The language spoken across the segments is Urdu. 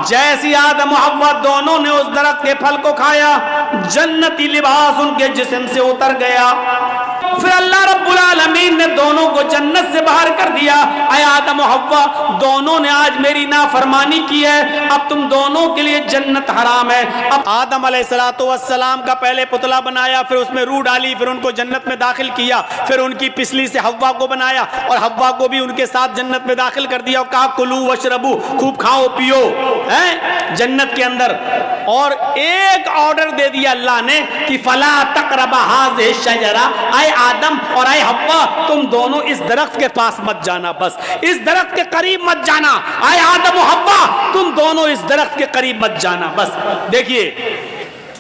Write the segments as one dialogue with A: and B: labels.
A: جیسی آدم و حوا دونوں نے اس درخت کے پھل کو کھایا جنتی لباس ان کے جسم سے اتر گیا. پھر اللہ رب العالمین نے دونوں کو جنت سے باہر کر دیا. اے آدم و حوا دونوں نے آج میری نافرمانی کی ہے, اب تم دونوں کے لیے جنت حرام ہے. اب آدم علیہ السلام کا پہلے پتلا بنایا, پھر اس میں روح ڈالی, پھر ان کو جنت میں داخل کیا, پھر ان کی پسلی سے حوا کو بنایا اور حوا کو بھی ان کے ساتھ جنت میں داخل کر دیا اور کہا کلو وشربو, خوب کھاؤ پیو جنت کے اندر. اور ایک آرڈر دے دیا اللہ نے کہ فلا تقربا هذه الشجرہ, اے آدم اور اے حوا تم دونوں اس درخت کے پاس مت جانا, بس اس درخت کے قریب مت جانا. اے آدم و حوا تم دونوں اس درخت کے قریب مت جانا, بس. دیکھیے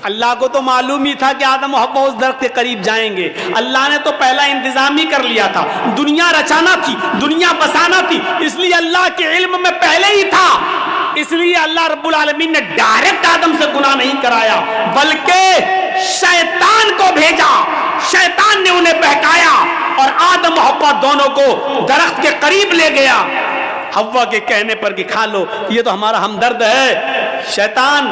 A: اللہ کو تو معلوم ہی تھا کہ آدم و حوا اس درخت کے قریب جائیں گے. اللہ نے تو پہلا انتظام ہی کر لیا تھا, دنیا رچانا تھی, دنیا بسانا تھی, اس لیے اللہ کے علم میں پہلے ہی تھا. اس لیے اللہ رب العالمین نے ڈائریکٹ آدم سے گناہ نہیں کرایا بلکہ شیطان کو بھیجا. شیطان نے انہیں بہکایا اور آدم و حوا دونوں کو درخت کے قریب لے گیا حوا کے کہنے پر کہ کھا لو, یہ تو ہمارا ہمدرد ہے. شیطان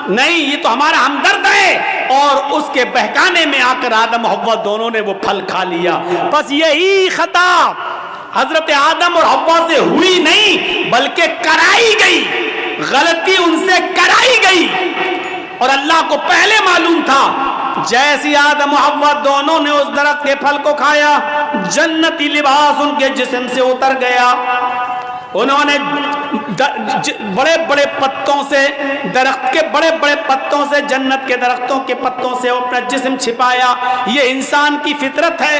A: نہیں, یہ تو ہمارا ہمدرد ہے. اور اس کے بہکانے میں آ کر آدم و حوا دونوں نے وہ پھل کھا لیا. بس یہی خطا حضرت آدم اور حوا سے ہوئی نہیں بلکہ کرائی گئی, غلطی ان سے کرائی گئی. اور اللہ کو پہلے معلوم تھا. جیسی آدم و حوا دونوں نے اس درخت کے پھل کو کھایا جنتی لباس ان کے جسم سے اتر گیا. انہوں نے بڑے بڑے پتوں سے, درخت کے بڑے بڑے پتوں سے, جنت کے درختوں کے پتوں سے اپنا جسم چھپایا. یہ انسان کی فطرت ہے,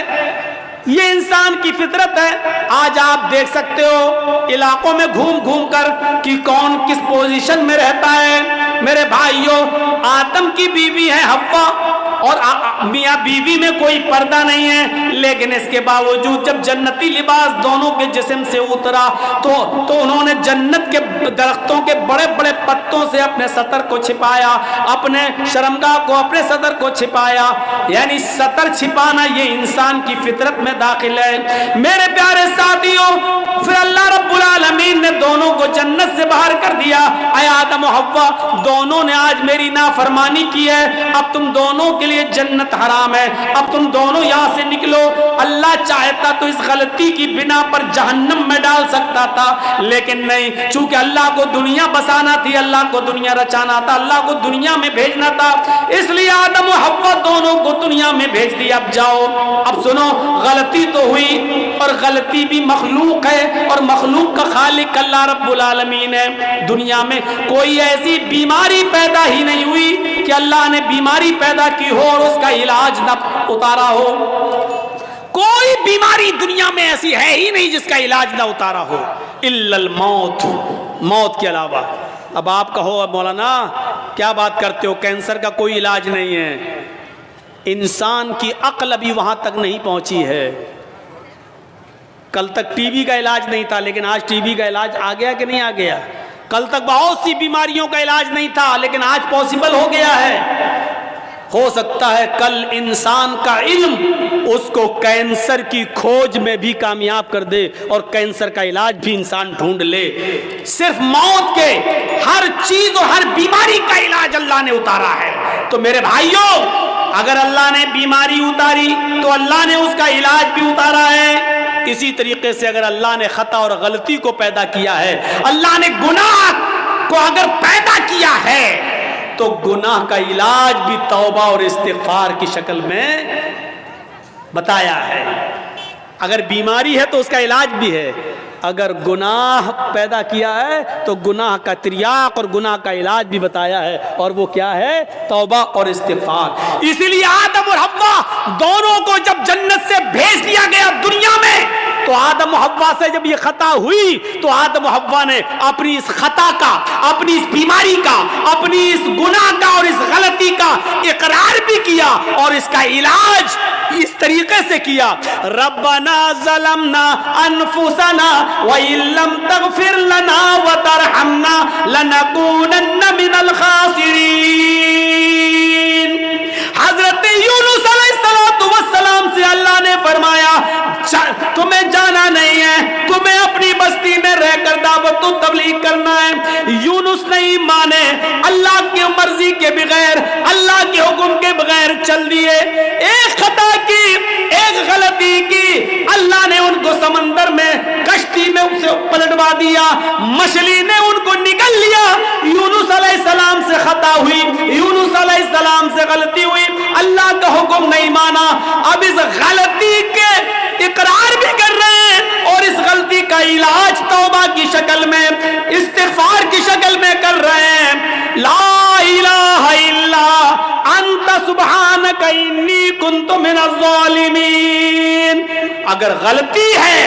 A: یہ انسان کی فطرت ہے. آج آپ دیکھ سکتے ہو علاقوں میں گھوم گھوم کر کہ کون کس پوزیشن میں رہتا ہے. میرے بھائیوں, آدم کی بیوی ہے حوا اور میاں بیوی میں کوئی پردہ نہیں ہے, لیکن اس کے باوجود جب جنتی لباس دونوں کے جسم سے اترا تو انہوں نے جنت کے درختوں کے بڑے بڑے پتوں سے اپنے سطر کو چھپایا, اپنے شرمگاہ کو, اپنے سطر کو چھپایا. یعنی سطر چھپانا یہ انسان کی فطرت میں داخل ہے. میرے پیارے ساتھیوں, پھر اللہ رب العالمین نے دونوں کو جنت سے باہر کر دیا. اے آدم و حوا دونوں نے آج میری نافرمانی کی ہے, اب تم دونوں کے لیے جنت حرام ہے, اب تم دونوں یہاں سے نکلو. اللہ چاہتا تو اس غلطی کی بنا پر جہنم میں ڈال سکتا تھا, لیکن نہیں, چونکہ اللہ کو دنیا بسانا تھی, اللہ کو دنیا رچانا تھا, اللہ کو دنیا میں بھیجنا تھا, اس لیے آدم و حوا دونوں کو دنیا میں بھیج دیا. اب جاؤ, اب سنو, غلطی تو ہوئی اور غلطی بھی مخلوق ہے اور مخلوق کا خالق اللہ رب العالمین ہے. دنیا میں کوئی ایسی بیماری پیدا ہی نہیں ہوئی کہ اللہ نے بیماری پیدا کی ہو اور اس کا علاج نہ اتارا ہو. کوئی بیماری دنیا میں ایسی ہے ہی نہیں جس کا علاج نہ اتارا ہو الا الموت, موت کے علاوہ. اب آپ کہو مولانا کیا بات کرتے ہو, کینسر کا کوئی علاج نہیں ہے. انسان کی عقل ابھی وہاں تک نہیں پہنچی ہے. کل تک ٹی بی کا علاج نہیں تھا لیکن آج ٹی بی کا علاج آ گیا کہ نہیں آ گیا. کل تک بہت سی بیماریوں کا علاج نہیں تھا لیکن آج پاسبل ہو گیا ہے. ہو سکتا ہے کل انسان کا علم اس کو کینسر کی کھوج میں بھی کامیاب کر دے اور کینسر کا علاج بھی انسان ڈھونڈ لے. صرف موت کے ہر چیز اور ہر بیماری کا علاج اللہ نے اتارا ہے. تو میرے بھائیوں, اگر اللہ نے بیماری اتاری تو اللہ نے اس کا علاج بھی اتارا ہے. اسی طریقے سے اگر اللہ نے خطا اور غلطی کو پیدا کیا ہے, اللہ نے گناہ کو اگر پیدا کیا ہے تو گناہ کا علاج بھی توبہ اور استغفار کی شکل میں بتایا ہے. اگر بیماری ہے تو اس کا علاج بھی ہے, اگر گناہ پیدا کیا ہے تو گناہ کا تریاق اور گناہ کا علاج بھی بتایا ہے, اور وہ کیا ہے, توبہ اور استغفار. اسی لیے آدم اور حوا دونوں کو جب جنت سے بھیج دیا گیا دنیا میں تو آدم و حوا سے جب یہ خطا ہوئی تو آدم و حوا نے اپنی اس خطا کا, اپنی اس بیماری کا, اپنی اس گناہ کا اور اس غلطی کا اقرار بھی کیا اور اس کا علاج اس طریقے سے کیا. ربنا ظلمنا انفسنا وَإِن لَّمْ تَغْفِرْ لَنَا وَتَرْحَمْنَا لَنَكُونَنَّ مِنَ الْخَاسِرِينَ. حضرت یونس علیہ السلام سے اللہ نے فرمایا تمہیں جانا نہیں ہے, تمہیں اپنی بستی میں رہ کر دعوت و تبلیغ کرنا ہے. یونس نہیں مانے, اللہ کی مرضی کے بغیر, اللہ کے حکم کے بغیر چل دیے. ایک خطا کی, ایک غلطی کی, اللہ نے ان کو سمندر میں کشتی میں اسے پلٹوا دیا, مچھلی نے ان کو نگل لیا. یونس علیہ السلام سے خطا ہوئی, یونس علیہ السلام سے غلطی ہوئی, اللہ کا حکم نہیں مانا. اب اس غلطی کے اقرار بھی کر رہے ہیں اور اس غلطی کا علاج توبہ کی شکل میں, استغفار کی شکل میں کر رہے ہیں. لا الہ الا انت سبحانک انی کنت من الظالمین. اگر غلطی ہے,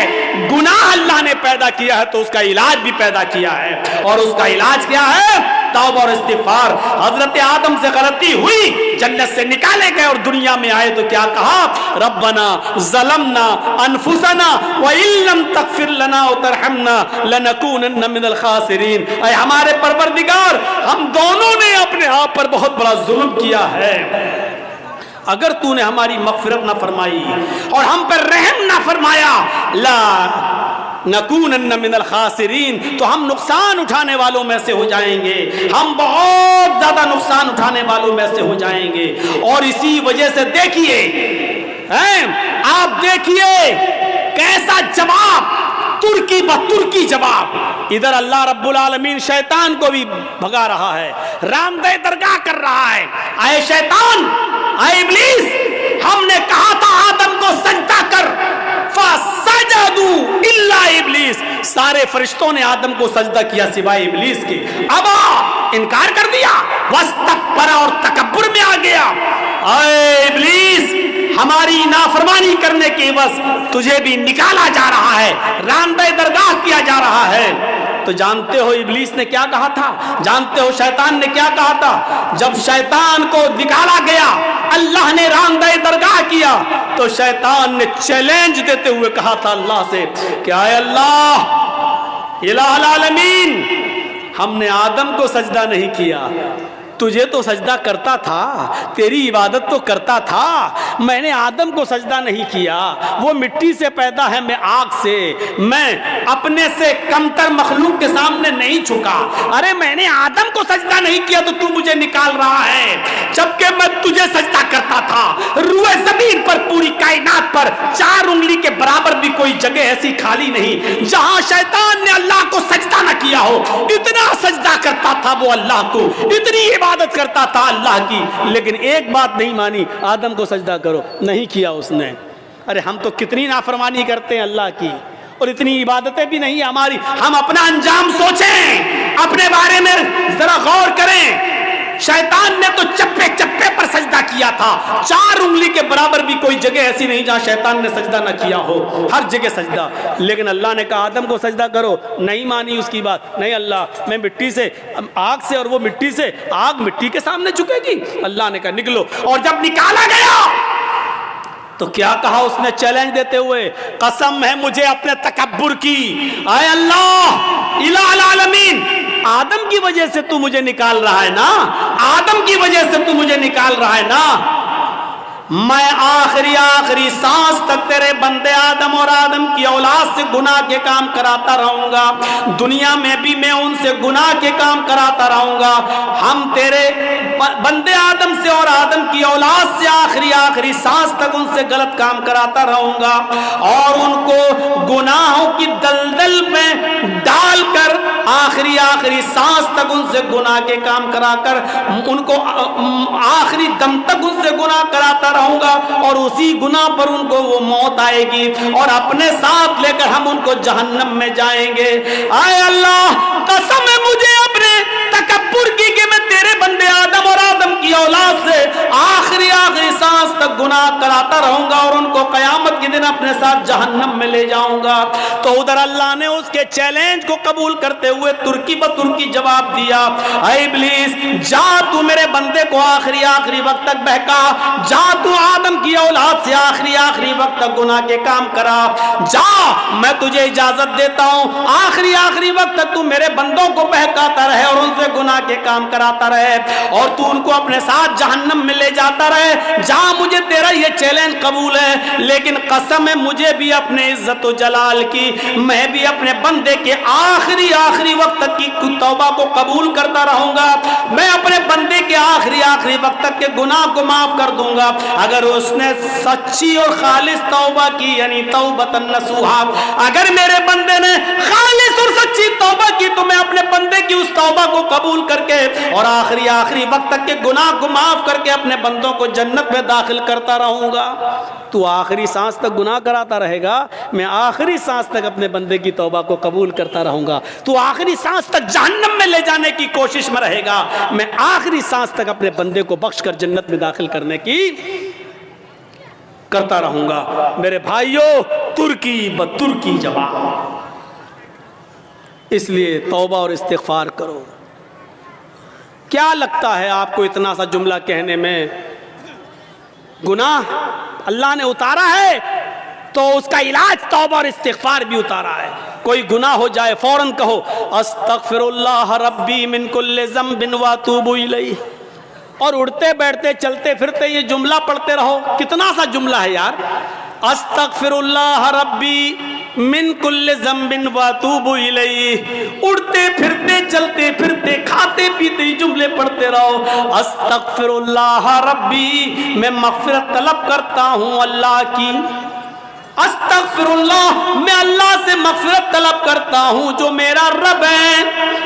A: گناہ اللہ نے پیدا کیا ہے تو اس کا علاج بھی پیدا کیا ہے, اور اس کا علاج کیا ہے؟ توبہ اور استغفار. حضرت آدم سے غلطی ہوئی, جنت سے نکالے گئے اور دنیا میں آئے تو کیا کہا؟ ربنا ظلمنا انفسنا وان لم تغفر لنا وترحمنا لنکونن من الخاسرین. اے ہمارے پروردگار, ہم دونوں نے اپنے آپ پر بہت بڑا ظلم کیا ہے. اگر تو نے ہماری مغفرت نہ فرمائی اور ہم پر رحم نہ فرمایا, لا نکونن من الخاسرین, تو ہم نقصان اٹھانے والوں میں سے ہو جائیں گے, ہم بہت زیادہ نقصان اٹھانے والوں میں سے ہو جائیں گے. اور اسی وجہ سے دیکھیے, آپ دیکھیے کیسا جواب, ترکی بترکی جواب. ادھر اللہ رب العالمین شیطان کو بھی بھگا رہا ہے, رامدہ درگاہ کر رہا ہے. اے شیطان, اے ابلیس, ہم نے کہا تھا آدم کو سجدہ کر, فسجدوا الا ابلیس, سارے فرشتوں نے آدم کو سجدہ کیا سوائے ابلیس کے. ابا, انکار کر دیا, واستکبر, اور تکبر میں آ گیا. اے ابلیس, ہماری نافرمانی کرنے کے عوض تجھے بھی نکالا جا رہا ہے, راندہ درگاہ کیا جا رہا ہے. تو جانتے ہو ابلیس نے کیا کہا تھا, جانتے ہو شیطان نے کیا کہا تھا؟ جب شیطان کو نکالا گیا, اللہ نے راندہ درگاہ کیا, تو شیطان نے چیلنج دیتے ہوئے کہا تھا اللہ سے کہ اے اللہ الہ العالمین, ہم نے آدم کو سجدہ نہیں کیا, تجھے تو سجدہ کرتا تھا, تیری عبادت تو کرتا تھا, میں نے آدم کو سجدہ نہیں کیا. وہ مٹی سے پیدا ہے, میں آگ سے, میں اپنے سے کمتر مخلوق کے سامنے نہیں جھکا. ارے میں نے آدم کو سجدہ نہیں کیا تو مجھے نکال رہا ہے, جبکہ میں تجھے سجدہ کرتا تھا. روئے زمین پر, پوری کائنات پر 4 انگلی کے برابر بھی کوئی جگہ ایسی خالی نہیں جہاں شیطان نے اللہ کو سجدہ نہ کیا ہو. اتنا سجدہ کرتا تھا وہ اللہ کو, اتنی عبادت کرتا تھا اللہ کی, لیکن ایک بات نہیں مانی, آدم کو سجدہ کرو, نہیں کیا اس نے. ارے ہم تو کتنی نافرمانی کرتے ہیں اللہ کی, اور اتنی عبادتیں بھی نہیں ہماری. ہم اپنا انجام سوچیں, اپنے بارے میں ذرا غور کریں. شیطان نے تو چپے چپے پر سجدہ کیا تھا, 4 انگلی کے برابر بھی کوئی جگہ ایسی نہیں جہاں شیطان نے سجدہ نہ کیا ہو, ہر جگہ سجدہ. لیکن اللہ نے کہا آدم کو سجدہ کرو, نہیں مانی اس کی بات. نہیں اللہ, میں مٹی سے, آگ سے, اور وہ مٹی سے, آگ مٹی کے سامنے جھکے گی. اللہ نے کہا نکلو. اور جب نکالا گیا تو کیا کہا اس نے چیلنج دیتے ہوئے, قسم ہے مجھے اپنے تکبر کی, اے اللہ الہ العالمین, آدم کی وجہ سے تو مجھے نکال رہا ہے نا, آدم کی وجہ سے تو مجھے نکال رہا ہے نا, میں آخری سانس تک تیرے بندے آدم اور آدم کی اولاد سے گناہ کے کام کراتا رہوں گا. دنیا میں بھی میں ان سے گناہ کے کام کراتا رہوں گا. ہم تیرے بندے آدم سے اور آدم کی اولاد سے آخری سانس تک ان سے غلط کام کراتا رہوں گا, اور ان کو گناہوں کی دلدل میں ڈال کر آخری سانس تک ان سے گناہ کے کام کرا کر ان کو آخری دم تک ان سے گناہ کراتا رہوں گا, اور اسی گناہ پر ان کو وہ موت آئے گی, اور اپنے ساتھ لے کر ہم ان کو جہنم میں جائیں گے. اے اللہ, قسم ہے مجھے اپنے تکبر کی کہ میں تیرے بندے آدم اور آدم کی اولاد سے آخری سانس تک گناہ کراتا رہوں گا, اور ان کو قیامت کے دن اپنے ساتھ جہنم میں لے جاؤں گا. تو ادھر اللہ نے اس کے چیلنج کو قبول کرتے ہوئے ترکی بترکی جواب دیا, اے ابلیس, جا تو میرے بندے کو آخری وقت تک بہکا, جا تو آدم کی اولاد سے آخری وقت تک گناہ کے کام کرا, جا, میں تجھے اجازت دیتا ہوں, آخری وقت تک تو میرے بندوں کو بہکاتا رہے اور ان سے گناہ کے کام کراتا رہے, اور تو ان کو اپنے ساتھ جہنم میں لے جاتا رہے. جا, مجھے تیرا یہ چیلنج قبول ہے, لیکن قسم ہے مجھے بھی اپنے عزت و جلال کی، میں بھی اپنے بندے کے آخری وقت تک کی توبہ کو قبول کرتا رہوں گا، میں اپنے بندے کے آخری وقت تک کے گناہ کو معاف کر دوں گا اگر اس نے سچی اور خالص توبہ کی، یعنی توبۃ نصوحا۔ اگر میرے بندے نے خالص اور سچی توبہ کی تو میں اپنے بندے کی اس توبہ کو قبول کر کے اور آخری وقت تک کے گناہ کو معاف کر کے اپنے بندوں کو جنت میں داخل کرتا رہوں گا۔ تو آخری سانس تک گناہ کراتا رہے گا، میں آخری سانس تک اپنے بندے کی توبہ کو قبول کرتا رہوں گا۔ تو آخری سانس تک جہنم میں لے جانے کی کوشش میں رہے گا، میں آخری سانس تک اپنے بندے کو بخش کر جنت میں داخل کرنے کی کرتا رہوں گا۔ میرے بھائیوں، ترکی بترکی جواب، اس لیے توبہ اور استغفار کرو۔ کیا لگتا ہے آپ کو اتنا سا جملہ کہنے میں؟ گناہ اللہ نے اتارا ہے تو اس کا علاج توبہ اور استغفار بھی اتارا ہے۔ کوئی گناہ ہو جائے فوراً کہو استغفر اللہ ربی من کل ذنب واتوب الیہ، اور اڑتے بیٹھتے چلتے پھرتے یہ جملہ پڑھتے رہو۔ کتنا سا جملہ ہے یار، استغفر اللہ ربی من کل ذنب واتوب الیہ، اڑتے پھرتے چلتے پھرتے کھاتے پیتے جملے پڑھتے رہو۔ استغفر اللہ ربی، میں مغفرت طلب کرتا ہوں اللہ کی، استغفر اللہ، میں اللہ سے مغفرت طلب کرتا ہوں جو میرا رب ہے،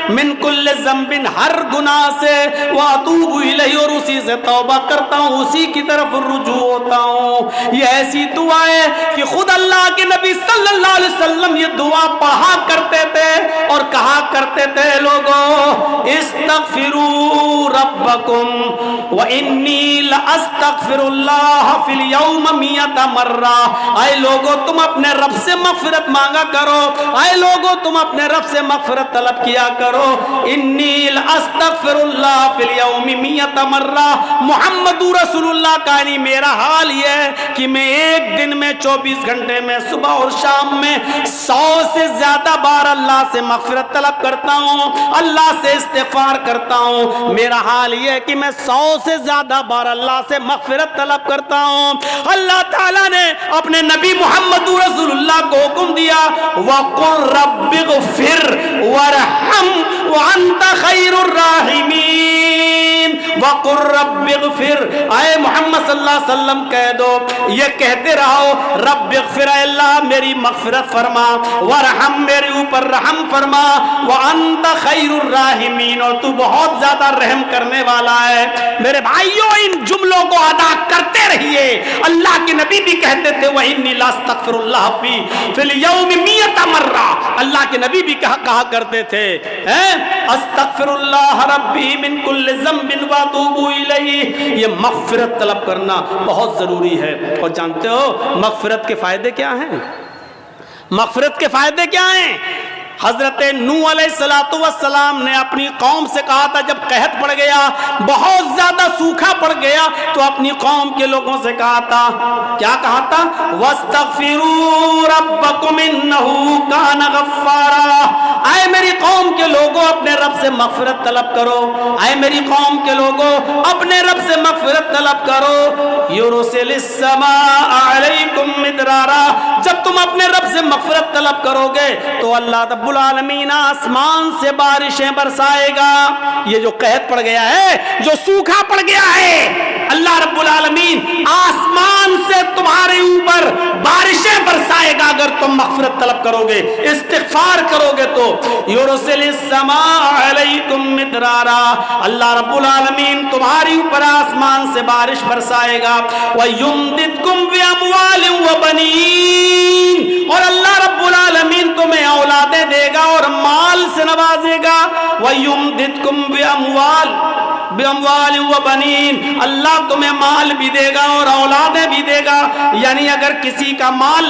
A: من کل ذنب، ہر گناہ سے، واتوب الیہ، اور اسی سے توبہ کرتا ہوں، اسی کی طرف رجوع ہوتا ہوں۔ یہ ایسی دعا ہے کہ خود اللہ کے نبی صلی اللہ علیہ وسلم یہ دعا پڑھا کرتے تھے اور کہا کرتے تھے، لوگوں استغفروا ربکم وانی لاستغفر اللہ فی اليوم 100 مرہ، اے لوگوں تم اپنے رب سے مغفرت مانگا کرو، اے لوگوں تم اپنے رب سے مغفرت طلب کیا کرو۔ انی لاستغفر اللہ فی اليوم 100 مرہ، محمد رسول اللہ کا یعنی میرا حال یہ ہے کہ میں ایک دن میں 24 گھنٹے میں صبح اور شام میں 100 سے زیادہ بار اللہ سے مغفرت طلب کرتا ہوں، اللہ سے استغفار کرتا ہوں۔ میرا حال یہ ہے کہ میں 100 سے زیادہ بار اللہ سے مغفرت طلب کرتا ہوں۔ اللہ تعالیٰ نے اپنے نبی محمد رسول اللہ کو حکم دیا، وَقُلْ رَبِّ اغْفِرْ وَارْحَمْ وَأَنْتَ خَيْرُ الرَّاحِمِينَ، وَقُلْ رَبِّ اغْفِرْ، اے محمد صلی اللہ علیہ وسلم کہہ دو، یہ کہتے رہو، رب اغفر، اے اللہ میری مغفرت فرما، وارحم، میرے اوپر رحم فرما، وَأَنْتَ خَيْرُ الرَّاحِمِينَ، اور تو بہت زیادہ رحم کرنے والا ہے۔ میرے بھائیوں، ان جملوں کو ادا کرتے رہیے۔ اللہ کے نبی بھی کہتے تھے وَإِنِّي لَأَسْتَغْفِرُ اللَّهَ فِي الْيَوْمِ 100 مرہ، اللہ کے نبی بھی کہا کرتے تھے استغفر اللہ ربی من کل ذنب واتوب الیہ۔ یہ مغفرت طلب کرنا بہت ضروری ہے۔ اور جانتے ہو مغفرت کے فائدے کیا ہیں؟ مغفرت کے فائدے کیا ہیں؟ حضرت نوح علیہ السلام نے اپنی قوم سے کہا تھا، جب قحط پڑ گیا، بہت زیادہ سوکھا پڑ گیا، تو اپنی قوم کے لوگوں سے کہا تھا، کیا کہا تھا؟ وَاسْتَغْفِرُوا رَبَّكُمْ إِنَّهُ كَانَ غَفَّارًا، اے میری قوم کے لوگوں اپنے رب سے مغفرت طلب کرو، اے میری قوم کے لوگوں اپنے رب سے مغفرت طلب کرو۔ يُرْسِلِ السَّمَاءَ عَلَيْكُمْ مِدْرَارًا، جب تم اپنے رب سے مغفرت طلب کرو گے تو اللہ رب العالمین آسمان سے بارشیں برسائے گا۔ یہ جو قحط پڑ گیا ہے، جو سوکھا پڑ گیا ہے، اللہ رب العالمین آسمان سے تمہارے اوپر بارشیں برسائے گا اگر تم مغفرت طلب کرو گے، استغفار کرو گے تو۔ یرسل السماء علیکم مدرارا، اللہ رب العالمین تمہاری اوپر آسمان سے بارش برسائے گا۔ وَيُمْدِدْكُمْ بِأَمْوَالٍ وَبَنِينَ، اور اللہ رب العالمین تمہیں اولادیں دے گا اور مال سے نوازے گا۔ وَيُمْدِدْكُمْ بِأَمْوَالٍ وَبَنِينَ، اللہ تمہیں مال بھی دے گا اور اولادیں بھی دے گا۔ یعنی اگر کسی کا مال،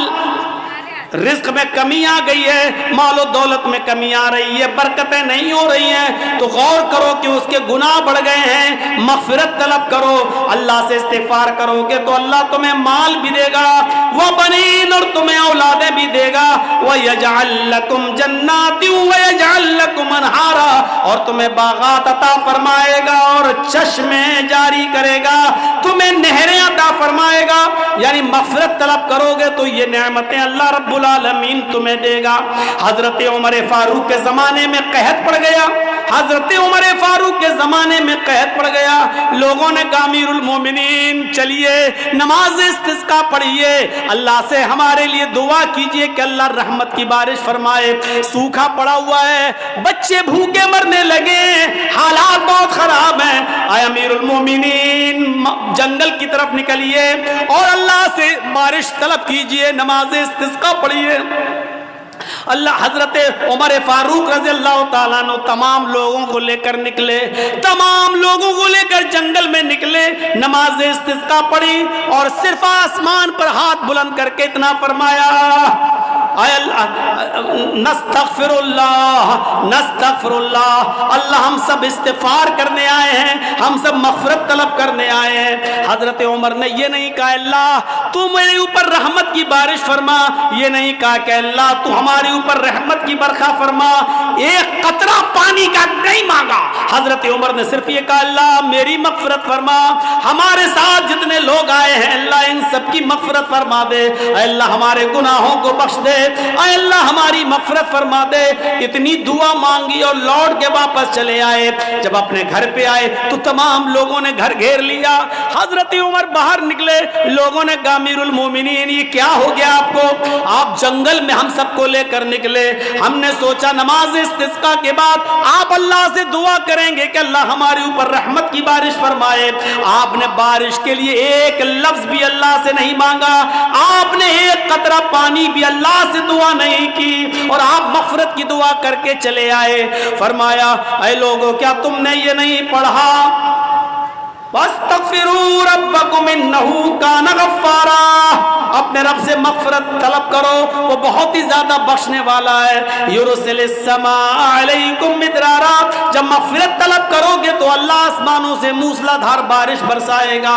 A: رزق میں کمی آ گئی ہے، مال و دولت میں کمی آ رہی ہے، برکتیں نہیں ہو رہی ہیں، تو غور کرو کہ اس کے گناہ بڑھ گئے ہیں، مغفرت طلب کرو، اللہ سے استغفار کرو گے تو اللہ تمہیں مال بھی دے گا، وہ بنین، اور تمہیں اولادیں بھی دے گا۔ وَيَجْعَلْ لَكُمْ جَنَّاتٍ وَيَجْعَلْ لَكُمْ أَنْهَارًا، اور تمہیں باغات عطا فرمائے گا اور چشمے جاری کرے گا، تمہیں نہریں عطا فرمائے گا، یعنی مغفرت طلب کرو گے تو یہ نعمتیں اللہ رب العالمین تمہیں دے گا۔ حضرت عمر فاروق کے زمانے میں قحط پڑ گیا، حضرت عمر فاروق کے زمانے میں قحط پڑ گیا، لوگوں نے کہا امیر المومنین چلیے نماز استسقاء پڑھیے، اللہ سے ہمارے لیے دعا کیجئے کہ اللہ رحمت کی بارش فرمائے، سوکھا پڑا ہوا ہے، بچے بھوکے مرنے لگے، حالات بہت خراب ہیں، اے امیر المومنین جنگل کی طرف نکلیے اور اللہ سے بارش طلب کیجئے، نماز استسقاء پڑھیے۔ اللہ حضرت عمر فاروق رضی اللہ تعالیٰ عنہ تمام لوگوں کو لے کر نکلے، تمام لوگوں کو لے کر جنگل میں نکلے، نماز استسقاء پڑھی اور صرف آسمان پر ہاتھ بلند کر کے اتنا فرمایا، اے اللہ نستغفر اللہ نستغفر اللہ، اللہ ہم سب استغفار کرنے آئے ہیں، ہم سب مغفرت طلب کرنے آئے ہیں۔ حضرت عمر نے یہ نہیں کہا اللہ تو میرے اوپر رحمت کی بارش فرما، یہ نہیں کہا کہ اللہ تو ہمارے اوپر رحمت کی برکھا فرما، ایک قطرہ پانی کا نہیں مانگا۔ حضرت عمر نے صرف یہ کہا اللہ میری مغفرت فرما، ہمارے ساتھ جتنے لوگ آئے ہیں اللہ ان سب کی مغفرت فرما دے، اے اللہ ہمارے گناہوں کو بخش دے، اے اللہ ہماری مغفرت فرما دے۔ اتنی دعا مانگی اور لوٹ کے واپس چلے آئے۔ جب اپنے گھر پہ آئے تو تمام لوگوں نے گھر گھیر لیا، حضرت عمر باہر نکلے، لوگوں نے کہا امیر المومنین یہ کیا ہو گیا آپ کو، آپ جنگل میں ہم سب کو لے کر نکلے، ہم نے سوچا نماز استسقاء کے بعد آپ اللہ سے دعا کریں گے کہ اللہ ہمارے اوپر رحمت کی بارش فرمائے، آپ نے بارش کے لیے ایک لفظ بھی اللہ سے نہیں مانگا، آپ نے ایک قطرہ پانی بھی اللہ سے دعا نہیں کی اور آپ مغفرت کی دعا کر کے چلے آئے۔ فرمایا اے لوگوں کیا تم نے یہ نہیں پڑھا وَاسْتَغْفِرُوا رَبَّكُمْ إِنَّهُ كَانَ غَفَّارًا، اپنے رب سے مغفرت طلب کرو وہ بہت ہی زیادہ بخشنے والا ہے۔ يُرْسِلِ السَّمَاءَ عَلَيْكُمْ مِدْرَارًا، جب مغفرت طلب کرو گے تو اللہ آسمانوں سے موسلا دھار بارش برسائے گا۔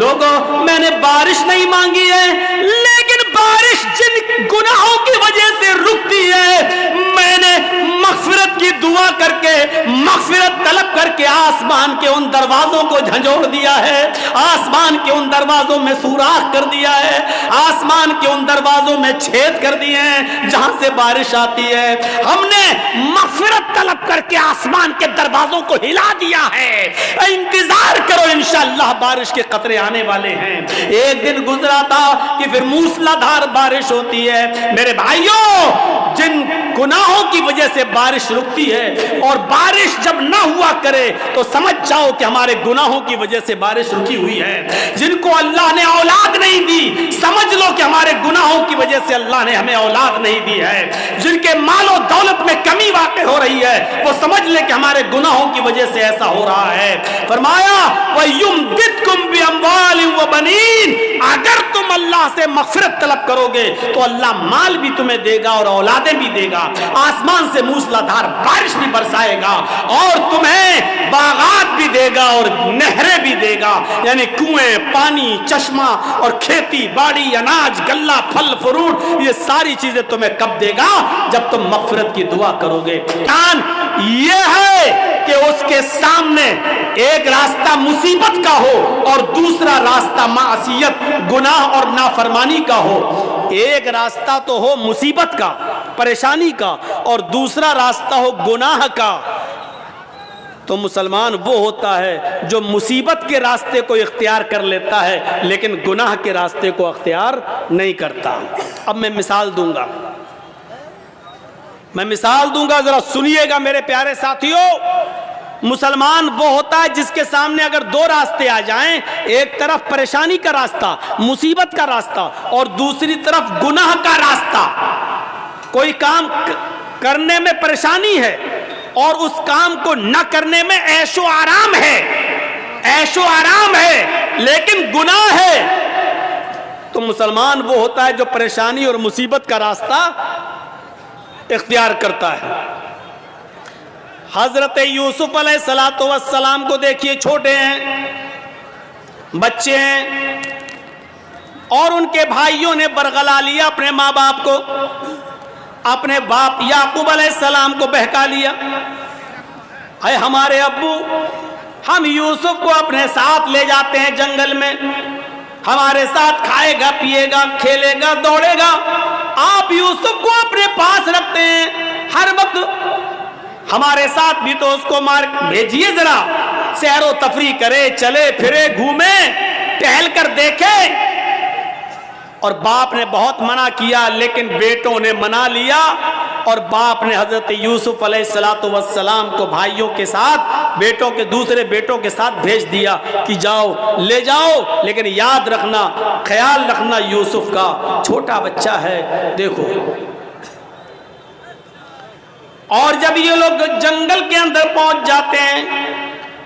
A: لوگوں میں نے بارش نہیں مانگی ہے، لیکن بارش جن گناہوں کی وجہ سے رکتی ہے میں نے مغفرت کی دعا کر کے مغفرت طلب کر کے آسمان کے ان دروازوں کو جھنجھوڑ دیا ہے، آسمان کے ان دروازوں میں سوراخ کر دیا ہے، آسمان کے ان دروازوں میں چھید کر دیے ہیں جہاں سے بارش آتی ہے۔ ہم نے مغفرت طلب کر کے آسمان کے دروازوں کو ہلا دیا ہے، انتظار کرو انشاءاللہ بارش کے قطرے آنے والے ہیں۔ ایک دن گزرا تھا کہ پھر موسلا دھار بارش ہوتی ہے۔ میرے بھائیوں جن گناہوں کی وجہ سے بارش رکتی ہے اور بارش جب نہ ہوا کرے تو سمجھ جاؤ کہ ہمارے گناہوں کی وجہ سے بارش رکی ہوئی ہے۔ جن کو اللہ نے اولاد نہیں دی سمجھ لو کہ ہمارے گناہوں کی وجہ سے اللہ نے ہمیں اولاد نہیں دی ہے۔ جن کے مال و دولت میں کمی واقع ہو رہی ہے وہ سمجھ لے کہ ہمارے گناہوں کی وجہ سے ایسا ہو رہا ہے۔ فرمایا وَيُمْدِدْكُمْ بِأَمْوَالٍ وَبَنِينَ، اگر تم اللہ سے مغفرت طلب کرو گے تو اللہ مال بھی تمہیں دے گا اور اولادیں بھی دے گا، آسمان سے موسلا دھار بارش بھی برسائے گا اور تمہیں باغات بھی دے گا اور نہریں بھی دے گا، یعنی کنویں، پانی، چشمہ اور کھیتی باڑی، اناج، غلہ، پھل فروٹ، یہ ساری چیزیں تمہیں کب دے گا؟ جب تم مغفرت کی دعا کرو گے۔ کان یہ ہے کہ اس کے سامنے ایک راستہ مصیبت کا ہو اور دوسرا راستہ معصیت، گناہ اور نافرمانی کا ہو۔ ایک راستہ تو ہو مصیبت کا، پریشانی کا، اور دوسرا راستہ ہو گناہ کا۔ تو مسلمان وہ ہوتا ہے جو مصیبت کے راستے کو اختیار کر لیتا ہے لیکن گناہ کے راستے کو اختیار نہیں کرتا۔ اب میں مثال دوں گا، ذرا سنیے گا میرے پیارے ساتھیوں۔ مسلمان وہ ہوتا ہے جس کے سامنے اگر دو راستے آ جائیں، ایک طرف پریشانی کا راستہ، مصیبت کا راستہ، اور دوسری طرف گناہ کا راستہ۔ کوئی کام کرنے میں پریشانی ہے اور اس کام کو نہ کرنے میں عیش و آرام ہے لیکن گناہ ہے، تو مسلمان وہ ہوتا ہے جو پریشانی اور مصیبت کا راستہ اختیار کرتا ہے۔ حضرت یوسف علیہ السلام کو دیکھیے، چھوٹے ہیں، بچے ہیں، اور ان کے بھائیوں نے برگلا لیا اپنے ماں باپ کو، اپنے باپ یعقوب علیہ السلام کو بہکا لیا، اے ہمارے ابو، ہم یوسف کو اپنے ساتھ لے جاتے ہیں جنگل میں، ہمارے ساتھ کھائے گا، پیے گا، کھیلے گا، دوڑے گا، آپ یوسف کو اپنے پاس رکھتے ہیں ہر وقت، ہمارے ساتھ بھی تو اس کو مار بھیجیے، ذرا سیر و تفریح کرے، چلے پھرے، گھومے، ٹہل کر دیکھے۔ اور باپ نے بہت منع کیا لیکن بیٹوں نے منا لیا، اور باپ نے حضرت یوسف علیہ السلام کو بھائیوں کے ساتھ، بیٹوں کے دوسرے بیٹوں کے ساتھ بھیج دیا کہ جاؤ لے جاؤ، لیکن یاد رکھنا، خیال رکھنا یوسف کا، چھوٹا بچہ ہے دیکھو۔ اور جب یہ لوگ جنگل کے اندر پہنچ جاتے ہیں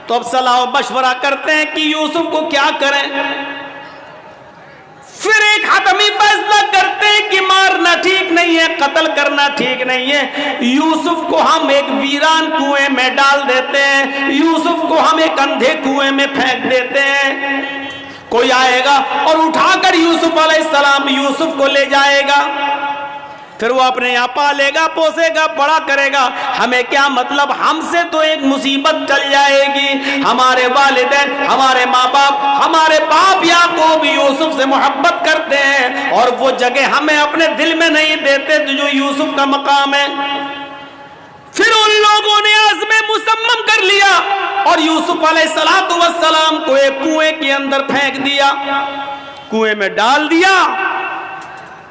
A: تو اب صلاح و مشورہ کرتے ہیں کہ یوسف کو کیا کریں۔ پھر ایک حتمی فیصلہ کرتے ہیں کہ مارنا ٹھیک نہیں ہے، قتل کرنا ٹھیک نہیں ہے، یوسف کو ہم ایک ویران کنویں میں ڈال دیتے ہیں، یوسف کو ہم ایک اندھے کنویں میں پھینک دیتے ہیں، کوئی آئے گا اور اٹھا کر یوسف علیہ السلام یوسف کو لے جائے گا، پھر وہ اپنے یہاں پالے گا، پوسے گا، بڑا کرے گا، ہمیں کیا مطلب، ہم سے تو ایک مصیبت ٹل جائے گی، ہمارے والدین، ہمارے ماں باپ، ہمارے باپ یعقوب یوسف سے محبت کرتے ہیں اور وہ جگہ ہمیں اپنے دل میں نہیں دیتے جو یوسف کا مقام ہے۔ پھر ان لوگوں نے عزم مصمم کر لیا اور یوسف علیہ السلام کو ایک کنویں کے اندر پھینک دیا، کنویں میں ڈال دیا،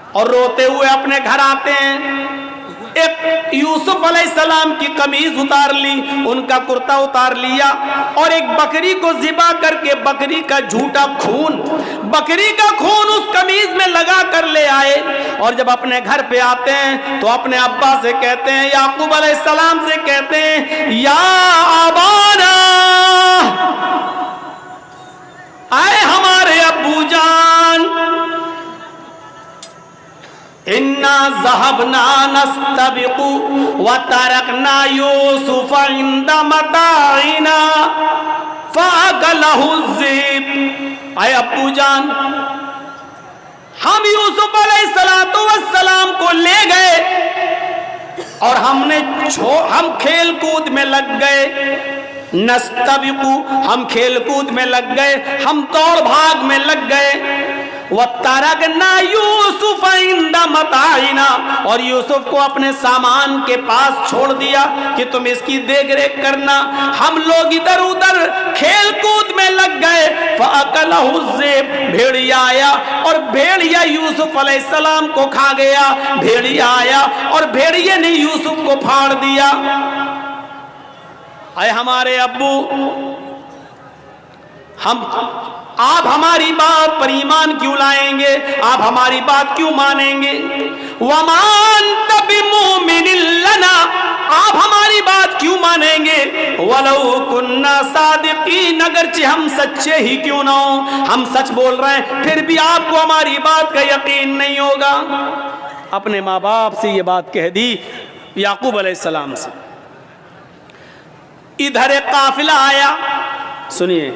A: اور روتے ہوئے اپنے گھر آتے ہیں۔ ایک یوسف علیہ السلام کی قمیض اتار لی، ان کا کرتا اتار لیا، اور ایک بکری کو ذبح کر کے بکری کا جھوٹا خون، بکری کا خون اس قمیض میں لگا کر لے آئے، اور جب اپنے گھر پہ آتے ہیں تو اپنے ابا سے کہتے ہیں، یعقوب علیہ السلام سے کہتے ہیں، یا ابانا، اے ہمارے ابو جان، اِنَّا ذَهَبْنَا نَسْتَبِقُ وَتَرَكْنَا يُوسُفَ عِنْدَ مَتَاعِنَا فَأَكَلَهُ الذِّئْبُ۔ اے ابو جان، ہم یوسف علیہ السلام کو لے گئے اور ہم کھیل کود میں لگ گئے، نستبقو، ہم کھیل کود میں لگ گئے، ہم دوڑ بھاگ میں لگ گئے، وَتَرَكْنَا يُوسُفَ عِنْدَ مَتَاعِنَا، اور یوسف کو اپنے سامان کے پاس چھوڑ دیا کہ تم اس کی دیکھ ریکھ کرنا، ہم لوگ ادھر ادھر کھیل کود میں لگ گئے، فَأَكَلَهُ الذِّئْبُ، بھیڑیا آیا اور بھیڑیا یوسف علیہ السلام کو کھا گیا، بھیڑیا آیا اور بھیڑیے نے یوسف کو پھاڑ دیا۔ اے ہمارے ابو، آپ ہماری بات پر ایمان کیوں لائیں گے، آپ ہماری بات کیوں مانیں گے، وَمَا أَنْتَ بِمُؤْمِنٍ لَنَا، آپ ہماری بات کیوں مانیں گے، وَلَوْ كُنَّا صَادِقِينَ، اگرچہ ہم سچے ہی کیوں نہ ہوں، ہم سچ بول رہے ہیں پھر بھی آپ کو ہماری بات کا یقین نہیں ہوگا۔ اپنے ماں باپ سے یہ بات کہہ دی یعقوب علیہ السلام سے۔ ادھر ایک قافلہ آیا، سنیے،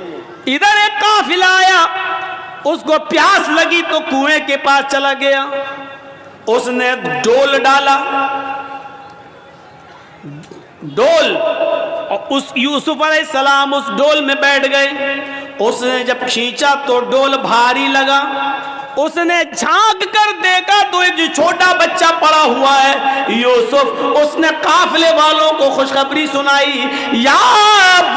A: ادھر ایک قافلہ آیا، اس کو پیاس لگی تو کنویں کے پاس چلا گیا، اس نے ڈول ڈالا، ڈول، اور اس یوسف علیہ السلام اس ڈول میں بیٹھ گئے، اس نے جب کھینچا تو ڈول بھاری لگا، اس نے جھانک کر دیکھا تو ایک چھوٹا بچہ پڑا ہوا ہے یوسف، اس نے قافلے والوں کو خوشخبری سنائی، یا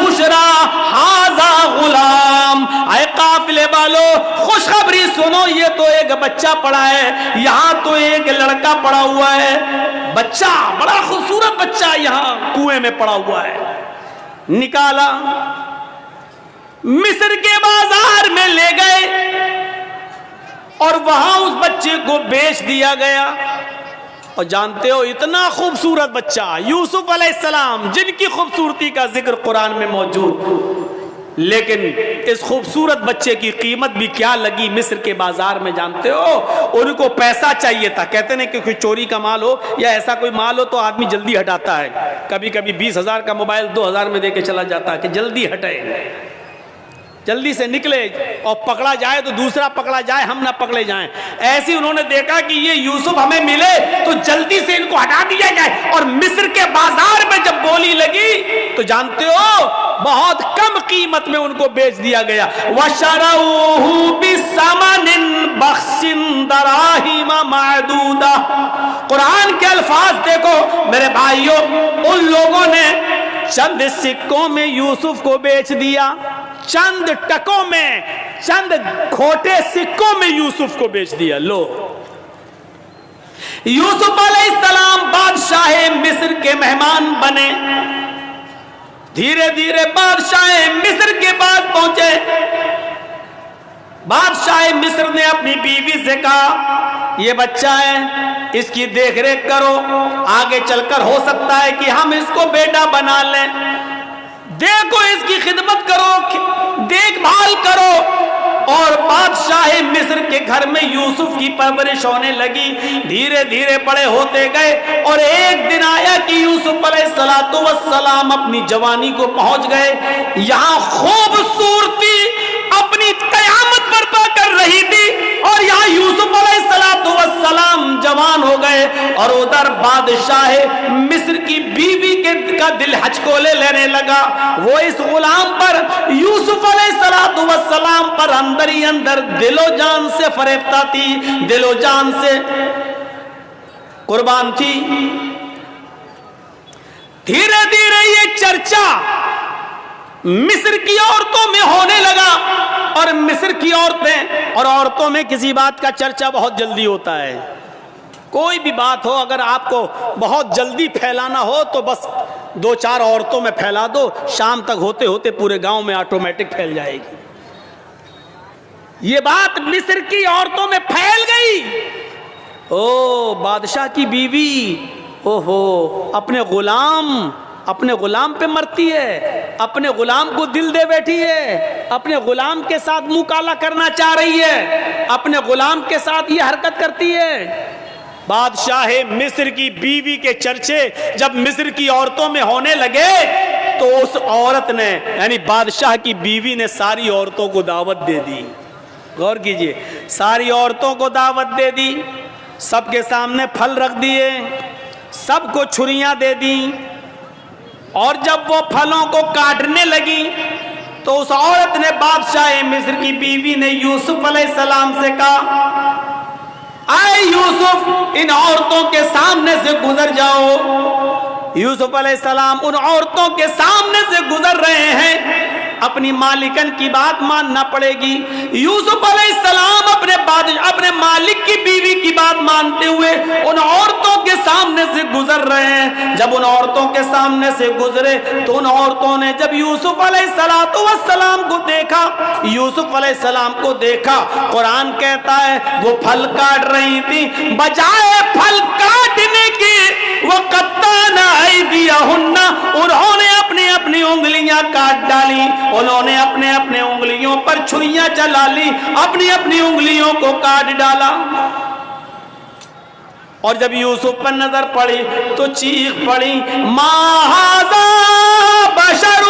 A: بشرا ھذا غلام، اے قافلے والوں خوشخبری سنو، یہ تو ایک بچہ پڑا ہے، یہاں تو ایک لڑکا پڑا ہوا ہے، بچہ، بڑا خوبصورت بچہ یہاں کنویں میں پڑا ہوا ہے۔ نکالا، مصر کے بازار میں لے گئے اور وہاں اس بچے کو بیچ دیا گیا، اور جانتے ہو اتنا خوبصورت بچہ یوسف علیہ السلام جن کی خوبصورتی کا ذکر قرآن میں موجود، لیکن اس خوبصورت بچے کی قیمت بھی کیا لگی مصر کے بازار میں، جانتے ہو ان کو پیسہ چاہیے تھا، کہتے ہیں کہ کوئی چوری کا مال ہو یا ایسا کوئی مال ہو تو آدمی جلدی ہٹاتا ہے، کبھی کبھی 20,000 کا موبائل 2,000 میں دے کے چلا جاتا ہے کہ جلدی ہٹے، جلدی سے نکلے اور پکڑا جائے تو دوسرا پکڑا جائے، ہم نہ پکڑے جائیں۔ ایسی انہوں نے دیکھا کہ یہ یوسف ہمیں ملے تو جلدی سے ان کو ہٹا دیا جائے، اور مصر کے بازار میں جب بولی لگی تو جانتے ہو بہت کم قیمت میں ان کو بیچ دیا گیا. وَشَرَوْهُ بِثَمَنٍ بَخْسٍ دَرَاهِمَ مَعْدُودَةٍ. قرآن کے الفاظ دیکھو میرے بھائیوں، ان لوگوں نے چند سکوں میں یوسف کو بیچ دیا، چند ٹکوں میں، چند کھوٹے سکوں میں یوسف کو بیچ دیا. لو، یوسف علیہ السلام بادشاہ مصر کے مہمان بنے. دھیرے دھیرے بادشاہ مصر کے پاس پہنچے. بادشاہ مصر نے اپنی بیوی سے کہا یہ بچہ ہے، اس کی دیکھ ریکھ کرو، آگے چل کر ہو سکتا ہے کہ ہم اس کو بیٹا بنا لیں. دیکھو اس کی خدمت کرو، دیکھ بھال کرو. اور بادشاہ مصر کے گھر میں یوسف کی پرورش ہونے لگی. دھیرے دھیرے بڑے ہوتے گئے اور ایک دن آیا کہ یوسف علیہ السلام اپنی جوانی کو پہنچ گئے. یہاں خوبصورتی اپنی قیامت برپا کر رہی تھی اور یہاں یوسف علیہ السلام جوان ہو گئے. اور ادھر بادشاہ مصر کی بیوی کا دل ہچکولے لینے لگا. وہ اس غلام پر، یوسف علیہ السلام پر اندر ہی اندر دل و جان سے فریفتہ تھی، دل و جان سے قربان تھی. دھیرے دھیرے یہ چرچا مصر کی عورتوں میں ہونے لگا. اور مصر کی عورتیں اور عورتوں میں کسی بات کا چرچا بہت جلدی ہوتا ہے. کوئی بھی بات ہو اگر آپ کو بہت جلدی پھیلانا ہو تو بس 2-4 عورتوں میں پھیلا دو، شام تک ہوتے ہوتے پورے گاؤں میں آٹومیٹک پھیل جائے گی. یہ بات مصر کی عورتوں میں پھیل گئی. او بادشاہ کی بیوی، او ہو، اپنے غلام پہ مرتی ہے، اپنے غلام کو دل دے بیٹھی ہے، اپنے غلام کے ساتھ منہ کالا کرنا چاہ رہی ہے، اپنے غلام کے ساتھ یہ حرکت کرتی ہے. بادشاہ مصر کی بیوی کے چرچے جب مصر کی عورتوں میں ہونے لگے تو اس عورت نے، یعنی بادشاہ کی بیوی نے ساری عورتوں کو دعوت دے دی. غور کیجئے، ساری عورتوں کو دعوت دے دی، سب کے سامنے پھل رکھ دیے، سب کو چھریاں دے دی. اور جب وہ پھلوں کو کاٹنے لگی تو اس عورت نے، بادشاہ مصر کی بیوی نے یوسف علیہ السلام سے کہا اے یوسف، ان عورتوں کے سامنے سے گزر جاؤ. یوسف علیہ السلام ان عورتوں کے سامنے سے گزر رہے ہیں. اپنی مالکن کی بات ماننا پڑے گی. یوسف علیہ السلام اپنے مالک کی بیوی کی بات مانتے ہوئے ان عورتوں کے سامنے سے گزر رہے ہیں. جب ان عورتوں کے سامنے سے گزرے تو ان عورتوں نے جب یوسف علیہ السلام کو دیکھا، یوسف علیہ السلام کو دیکھا، قرآن کہتا ہے وہ پھل کاٹ رہی تھی، بجائے پھل کاٹنے کی وَقَطَّعْنَ أَيْدِيَهُنَّ، انہوں نے اپنی انگلیاں کاٹ ڈالی. انہوں نے اپنے انگلیوں پر چھریاں چلا لی، اپنی انگلیوں کو کاٹ ڈالا. اور جب یوسف پر نظر پڑی تو چیخ پڑی مَا هَذَا بَشَرٌ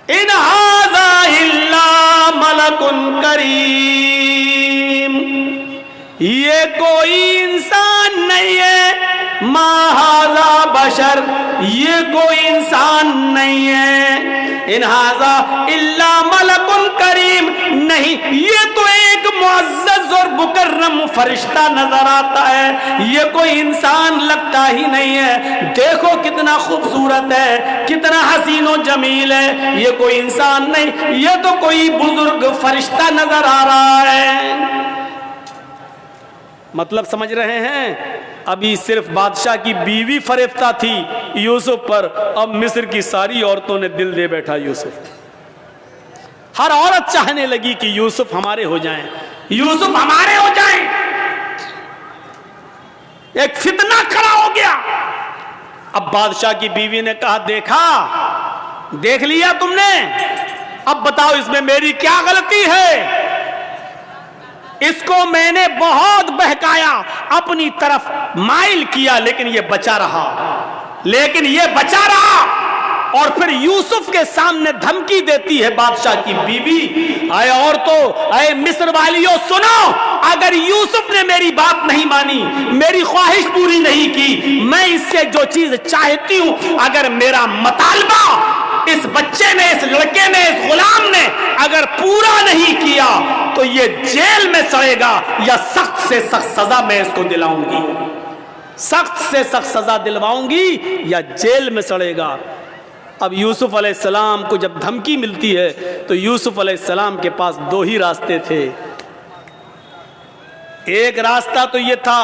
A: إِنْ هَذَا إِلَّا مَلَكٌ كَرِيمٌ. یہ کوئی انسان نہیں ہے، ما ھذا بشر، یہ کوئی انسان نہیں ہے، ان ھذا الا ملک کریم، نہیں یہ تو ایک معزز اور مکرم فرشتہ نظر آتا ہے، یہ کوئی انسان لگتا ہی نہیں ہے. دیکھو کتنا خوبصورت ہے، کتنا حسین و جمیل ہے، یہ کوئی انسان نہیں، یہ تو کوئی بزرگ فرشتہ نظر آ رہا ہے. مطلب سمجھ رہے ہیں؟ ابھی صرف بادشاہ کی بیوی فریفتہ تھی یوسف پر، اب مصر کی ساری عورتوں نے دل دے بیٹھا یوسف. ہر عورت چاہنے لگی کہ یوسف ہمارے ہو جائیں، یوسف ہمارے ہو جائیں. ایک فتنہ کھڑا ہو گیا. اب بادشاہ کی بیوی نے کہا دیکھا، دیکھ لیا تم نے، اب بتاؤ اس میں میری کیا غلطی ہے؟ اس کو میں نے بہت بہکایا، اپنی طرف مائل کیا، لیکن یہ بچا رہا. اور پھر یوسف کے سامنے دھمکی دیتی ہے بادشاہ کی بیوی، اے عورتوں، اے مصر والیوں سنو، اگر یوسف نے میری بات نہیں مانی، میری خواہش پوری نہیں کی، میں اس سے جو چیز چاہتی ہوں، اگر میرا مطالبہ اس بچے نے، اس لڑکے نے، اس غلام نے اگر پورا نہیں کیا تو یہ جیل میں سڑے گا یا سخت سے سخت سزا میں اس کو دلاؤں گی، سخت سے سخت سزا دلواؤں گی یا جیل میں سڑے گا۔ اب یوسف علیہ السلام کو جب دھمکی ملتی ہے تو یوسف علیہ السلام کے پاس دو ہی راستے تھے۔ ایک راستہ تو یہ تھا